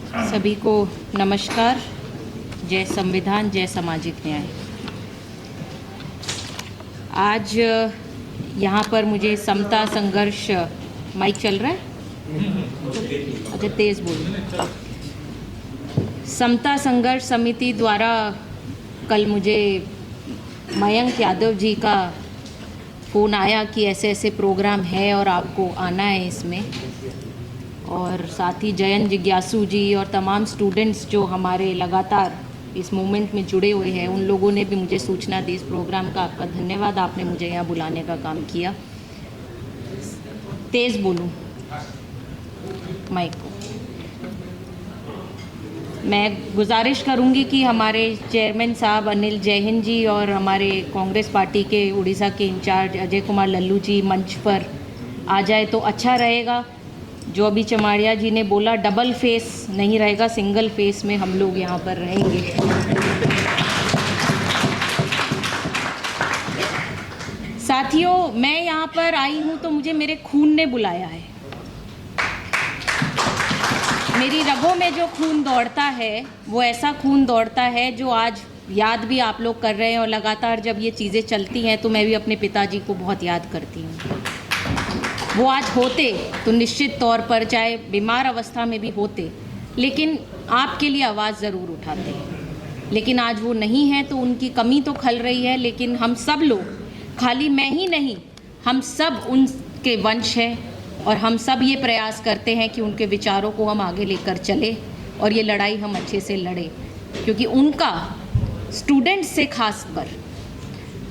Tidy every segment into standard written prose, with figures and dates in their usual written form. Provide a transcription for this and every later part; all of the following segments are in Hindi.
सभी को नमस्कार। जय संविधान, जय सामाजिक न्याय। आज यहाँ पर मुझे समता संघर्ष, माइक चल रहा है? अच्छा, तेज़ बोलो। समता संघर्ष समिति द्वारा कल मुझे मयंक यादव जी का फ़ोन आया कि ऐसे ऐसे प्रोग्राम है और आपको आना है इसमें। और साथ ही जयंत जिज्ञासु जी और तमाम स्टूडेंट्स जो हमारे लगातार इस मूवमेंट में जुड़े हुए हैं, उन लोगों ने भी मुझे सूचना दी इस प्रोग्राम का। आपका धन्यवाद, आपने मुझे यहाँ बुलाने का काम किया। तेज़ बोलूँ माइक को। मैं गुजारिश करूँगी कि हमारे चेयरमैन साहब अनिल जैन जी और हमारे कांग्रेस पार्टी के उड़ीसा के इंचार्ज अजय कुमार लल्लू जी मंच पर आ जाए तो अच्छा रहेगा। जो अभी चमाड़िया जी ने बोला, डबल फेस नहीं रहेगा, सिंगल फेस में हम लोग यहाँ पर रहेंगे। साथियों, मैं यहाँ पर आई हूँ तो मुझे मेरे खून ने बुलाया है। मेरी रगों में जो खून दौड़ता है वो ऐसा खून दौड़ता है जो आज याद भी आप लोग कर रहे हैं। और लगातार जब ये चीज़ें चलती हैं तो मैं भी अपने पिताजी को बहुत याद करती हूँ। वो आज होते तो निश्चित तौर पर, चाहे बीमार अवस्था में भी होते, लेकिन आपके लिए आवाज़ ज़रूर उठाते हैं। लेकिन आज वो नहीं है तो उनकी कमी तो खल रही है। लेकिन हम सब लोग, खाली मैं ही नहीं, हम सब उनके वंश हैं और हम सब ये प्रयास करते हैं कि उनके विचारों को हम आगे लेकर चले और ये लड़ाई हम अच्छे से लड़ें। क्योंकि उनका स्टूडेंट्स से खास कर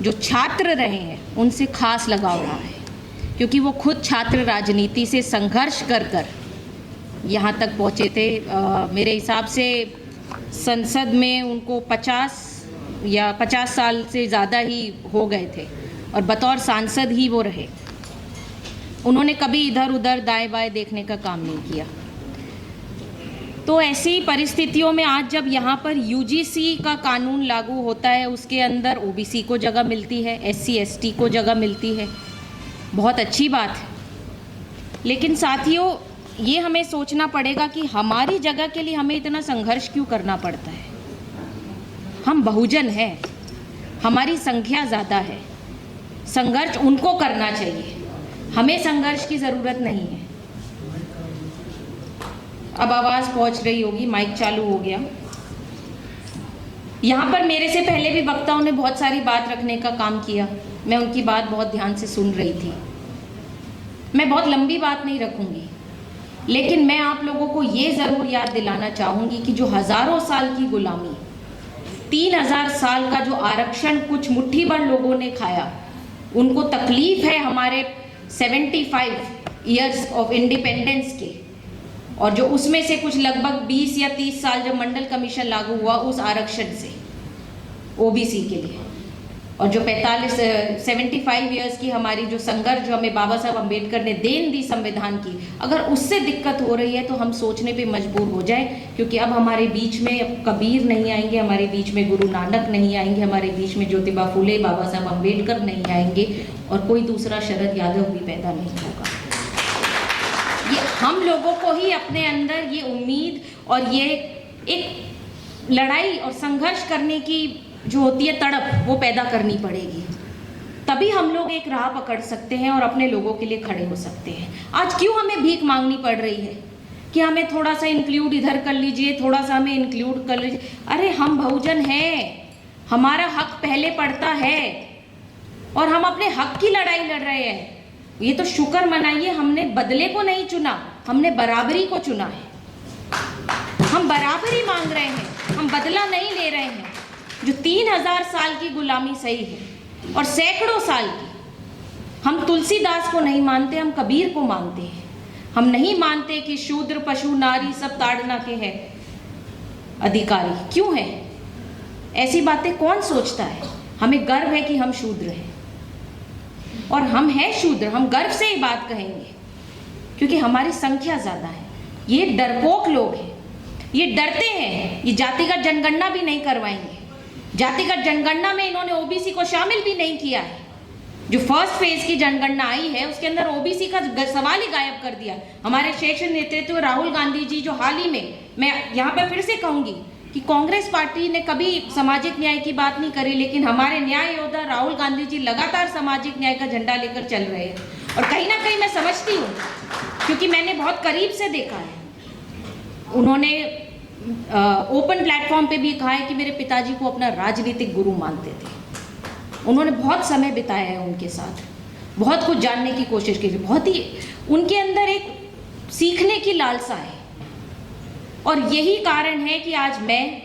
जो छात्र रहे हैं उनसे खास लगाव रहा है। क्योंकि वो खुद छात्र राजनीति से संघर्ष कर कर यहाँ तक पहुँचे थे। मेरे हिसाब से संसद में उनको 50 साल से ज़्यादा ही हो गए थे और बतौर सांसद ही वो रहे। उन्होंने कभी इधर उधर दाएं बाएं देखने का काम नहीं किया। तो ऐसी परिस्थितियों में आज जब यहाँ पर यूजीसी का कानून लागू होता है, उसके अंदर ओबीसी को जगह मिलती है, एससी एसटी को जगह मिलती है, बहुत अच्छी बात है। लेकिन साथियों, ये हमें सोचना पड़ेगा कि हमारी जगह के लिए हमें इतना संघर्ष क्यों करना पड़ता है। हम बहुजन हैं, हमारी संख्या ज़्यादा है, संघर्ष उनको करना चाहिए, हमें संघर्ष की ज़रूरत नहीं है। अब आवाज़ पहुंच रही होगी, माइक चालू हो गया। यहाँ पर मेरे से पहले भी वक्ताओं ने बहुत सारी बात रखने का काम किया। मैं उनकी बात बहुत ध्यान से सुन रही थी। मैं बहुत लंबी बात नहीं रखूंगी, लेकिन मैं आप लोगों को ये ज़रूर याद दिलाना चाहूँगी कि जो हज़ारों साल की गुलामी, 3000 साल का जो आरक्षण कुछ मुट्ठी भर लोगों ने खाया, उनको तकलीफ है हमारे 75 ईयर्स ऑफ इंडिपेंडेंस के। और जो उसमें से कुछ लगभग 20 या 30 साल जब मंडल कमीशन लागू हुआ उस आरक्षण से ओबीसी के लिए, और जो 75 ईयर्स की हमारी जो संघर्ष, जो हमें बाबा साहब अम्बेडकर ने देन दी संविधान की, अगर उससे दिक्कत हो रही है तो हम सोचने पे मजबूर हो जाए। क्योंकि अब हमारे बीच में कबीर नहीं आएंगे, हमारे बीच में गुरु नानक नहीं आएंगे, हमारे बीच में ज्योतिबा फुले, बाबा साहब अम्बेडकर नहीं आएंगे और कोई दूसरा शरद यादव भी पैदा नहीं होगा। ये हम लोगों को ही अपने अंदर ये उम्मीद और ये एक लड़ाई और संघर्ष करने की जो होती है तड़प, वो पैदा करनी पड़ेगी। तभी हम लोग एक राह पकड़ सकते हैं और अपने लोगों के लिए खड़े हो सकते हैं। आज क्यों हमें भीख मांगनी पड़ रही है कि हमें थोड़ा सा इंक्लूड इधर कर लीजिए, थोड़ा सा हमें इंक्लूड कर लीजिए। अरे हम बहुजन हैं, हमारा हक पहले पड़ता है और हम अपने हक की लड़ाई लड़ रहे हैं। ये तो शुक्र मनाइए, हमने बदले को नहीं चुना, हमने बराबरी को चुना है। हम बराबरी मांग रहे हैं, हम बदला नहीं ले रहे हैं। जो 3000 साल की गुलामी सही है और सैकड़ों साल की, हम तुलसीदास को नहीं मानते, हम कबीर को मानते हैं। हम नहीं मानते कि शूद्र पशु नारी सब ताड़ना के हैं अधिकारी। क्यों है ऐसी बातें? कौन सोचता है? हमें गर्व है कि हम शूद्र हैं और हम हैं शूद्र, हम गर्व से ये बात कहेंगे क्योंकि हमारी संख्या ज़्यादा है। ये डरपोक लोग हैं, ये डरते हैं, ये जातिगत जनगणना भी नहीं करवाएंगे। जातिगत जनगणना में इन्होंने ओबीसी को शामिल भी नहीं किया है। जो फर्स्ट फेज की जनगणना आई है उसके अंदर ओबीसी का सवाल ही गायब कर दिया। हमारे शीर्ष नेतृत्व राहुल गांधी जी जो हाल ही में, मैं यहाँ पर फिर से कहूंगी कि कांग्रेस पार्टी ने कभी सामाजिक न्याय की बात नहीं करी, लेकिन हमारे न्याय योद्धा राहुल गांधी जी लगातार सामाजिक न्याय का झंडा लेकर चल रहे हैं। और कहीं ना कहीं मैं समझती हूँ, क्योंकि मैंने बहुत करीब से देखा है, उन्होंने ओपन प्लेटफॉर्म पे भी कहा है कि मेरे पिताजी को अपना राजनीतिक गुरु मानते थे। उन्होंने बहुत समय बिताया है उनके साथ, बहुत कुछ जानने की कोशिश की, बहुत ही उनके अंदर एक सीखने की लालसा है। और यही कारण है कि आज मैं,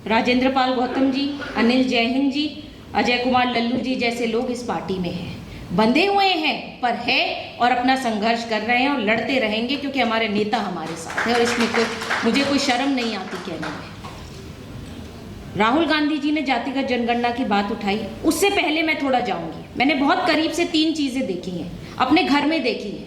राजेंद्र पाल गौतम जी, अनिल जैहिंद जी, अजय कुमार लल्लू जी जैसे लोग इस पार्टी में हैं, बंधे हुए हैं पर है और अपना संघर्ष कर रहे हैं और लड़ते रहेंगे, क्योंकि हमारे नेता हमारे साथ है और इसमें मुझे कोई शर्म नहीं आती कहने में। राहुल गांधी जी ने जातिगत जनगणना की बात उठाई, उससे पहले मैं थोड़ा जाऊंगी। मैंने बहुत करीब से 3 चीजें देखी हैं, अपने घर में देखी हैं।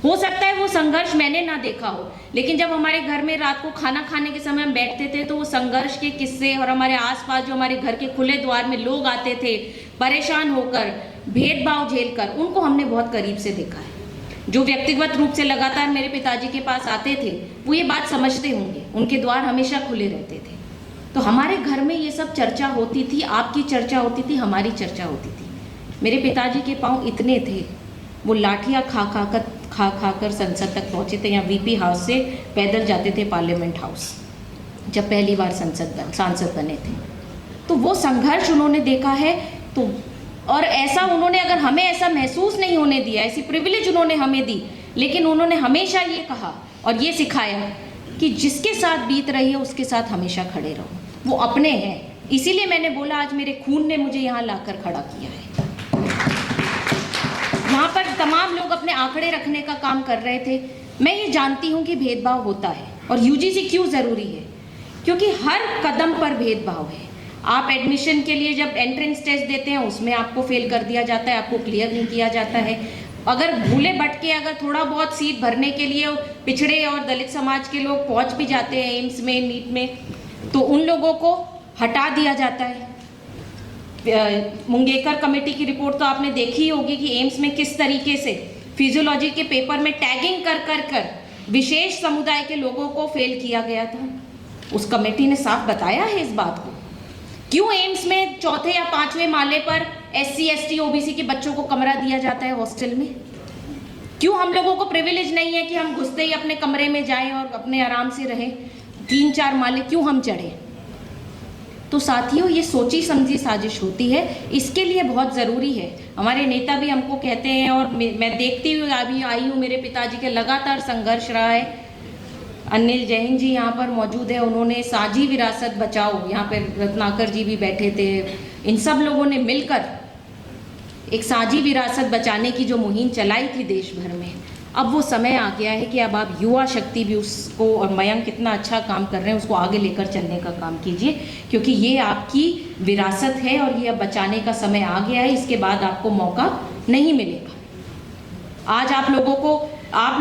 हो सकता है वो संघर्ष मैंने ना देखा हो, लेकिन जब हमारे घर में रात को खाना खाने के समय हम बैठते थे तो वो संघर्ष के किस्से और हमारे आसपास जो हमारे घर के खुले द्वार में लोग आते थे परेशान होकर, भेदभाव झेलकर, उनको हमने बहुत करीब से देखा है। जो व्यक्तिगत रूप से लगातार मेरे पिताजी के पास आते थे वो ये बात समझते होंगे, उनके द्वार हमेशा खुले रहते थे। तो हमारे घर में ये सब चर्चा होती थी, आपकी चर्चा होती थी, हमारी चर्चा होती थी। मेरे पिताजी के पाँव इतने थे, वो लाठियाँ खा कर संसद तक पहुँचे थे, या वीपी हाउस से पैदल जाते थे पार्लियामेंट हाउस, जब पहली बार सांसद बने थे। तो वो संघर्ष उन्होंने देखा है। तो और ऐसा उन्होंने, अगर हमें ऐसा महसूस नहीं होने दिया, ऐसी प्रिविलेज उन्होंने हमें दी, लेकिन उन्होंने हमेशा ये कहा और ये सिखाया कि जिसके साथ बीत रही है उसके साथ हमेशा खड़े रहो, वो अपने हैं। इसीलिए मैंने बोला आज मेरे खून ने मुझे यहाँ लाकर खड़ा किया है। यहाँ पर तमाम लोग अपने आंकड़े रखने का काम कर रहे थे। मैं ये जानती हूँ कि भेदभाव होता है, और यूजीसी क्यों ज़रूरी है, क्योंकि हर कदम पर भेदभाव है। आप एडमिशन के लिए जब एंट्रेंस टेस्ट देते हैं उसमें आपको फेल कर दिया जाता है, आपको क्लियर नहीं किया जाता है। अगर भूले भटके अगर थोड़ा बहुत सीट भरने के लिए पिछड़े और दलित समाज के लोग पहुंच भी जाते हैं एम्स में, नीट में, तो उन लोगों को हटा दिया जाता है। मुंगेकर कमेटी की रिपोर्ट तो आपने देखी होगी कि एम्स में किस तरीके से फिजियोलॉजी के पेपर में टैगिंग कर विशेष समुदाय के लोगों को फेल किया गया था। उस कमेटी ने साफ बताया है इस बात को। क्यों एम्स में 4थे या 5वें माले पर SC ST OBC के बच्चों को कमरा दिया जाता है हॉस्टल में? क्यों हम लोगों को प्रिविलेज नहीं है कि हम घुसते ही अपने कमरे में जाएं और अपने आराम से रहें? 3-4 माले क्यों हम चढ़े? तो साथियों, ये सोची समझी साजिश होती है, इसके लिए बहुत ज़रूरी है। हमारे नेता भी हमको कहते हैं, और मैं देखती हुई अभी आई हूँ, मेरे पिताजी के लगातार संघर्ष रहा है। अनिल जैहिंद जी यहाँ पर मौजूद है, उन्होंने साझी विरासत बचाओ, यहाँ पर रत्नाकर जी भी बैठे थे, इन सब लोगों ने मिलकर एक साझी विरासत बचाने की जो मुहिम चलाई थी देश भर में। अब वो समय आ गया है कि अब आप युवा शक्ति भी उसको, और मयंक कितना अच्छा काम कर रहे हैं, उसको आगे लेकर चलने का काम कीजिए, क्योंकि ये आपकी विरासत है और ये अब बचाने का समय आ गया है। इसके बाद आपको मौका नहीं मिलेगा। आज आप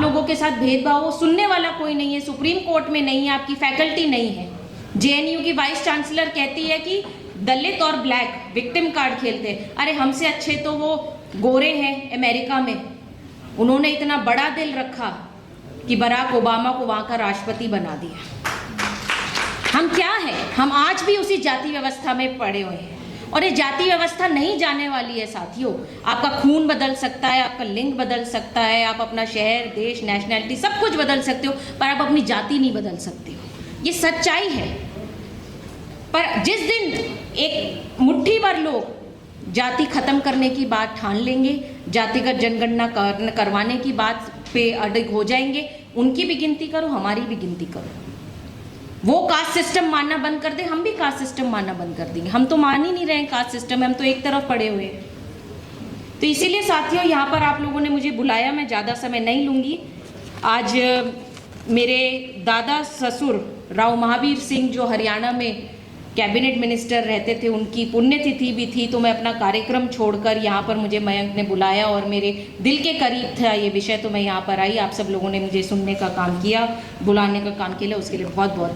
लोगों के साथ भेदभाव हो, सुनने वाला कोई नहीं है, सुप्रीम कोर्ट में नहीं है, आपकी फैकल्टी नहीं है। JNU की वाइस चांसलर कहती है कि दलित और ब्लैक विक्टिम कार्ड खेलते हैं। अरे हमसे अच्छे तो वो गोरे हैं अमेरिका में, उन्होंने इतना बड़ा दिल रखा कि बराक ओबामा को वहाँ का राष्ट्रपति बना दिया। हम क्या हैं? हम आज भी उसी जाति व्यवस्था में पड़े हुए हैं, और ये जाति व्यवस्था नहीं जाने वाली है साथियों। आपका खून बदल सकता है, आपका लिंग बदल सकता है, आप अपना शहर, देश, नेशनैलिटी सब कुछ बदल सकते हो, पर आप अपनी जाति नहीं बदल सकते हो। ये सच्चाई है। पर जिस दिन एक मुट्ठी भर लोग जाति खत्म करने की बात ठान लेंगे, जातिगत जनगणना करवाने की बात पे अड़िग हो जाएंगे, उनकी भी गिनती करो, हमारी भी गिनती करो। वो कास्ट सिस्टम मानना बंद कर दे, हम भी कास्ट सिस्टम मानना बंद कर देंगे। हम तो मान ही नहीं रहे कास्ट सिस्टम, हम तो एक तरफ पड़े हुए हैं। तो इसीलिए साथियों, यहाँ पर आप लोगों ने मुझे बुलाया, मैं ज़्यादा समय नहीं लूँगी। आज मेरे दादा ससुर राव महावीर सिंह जो हरियाणा में कैबिनेट मिनिस्टर रहते थे, उनकी पुण्यतिथि भी थी, तो मैं अपना कार्यक्रम छोड़कर यहाँ पर, मुझे मयंक ने बुलाया और मेरे दिल के करीब था ये विषय, तो मैं यहाँ पर आई। आप सब लोगों ने मुझे सुनने का काम किया, बुलाने का काम किया, उसके लिए बहुत बहुत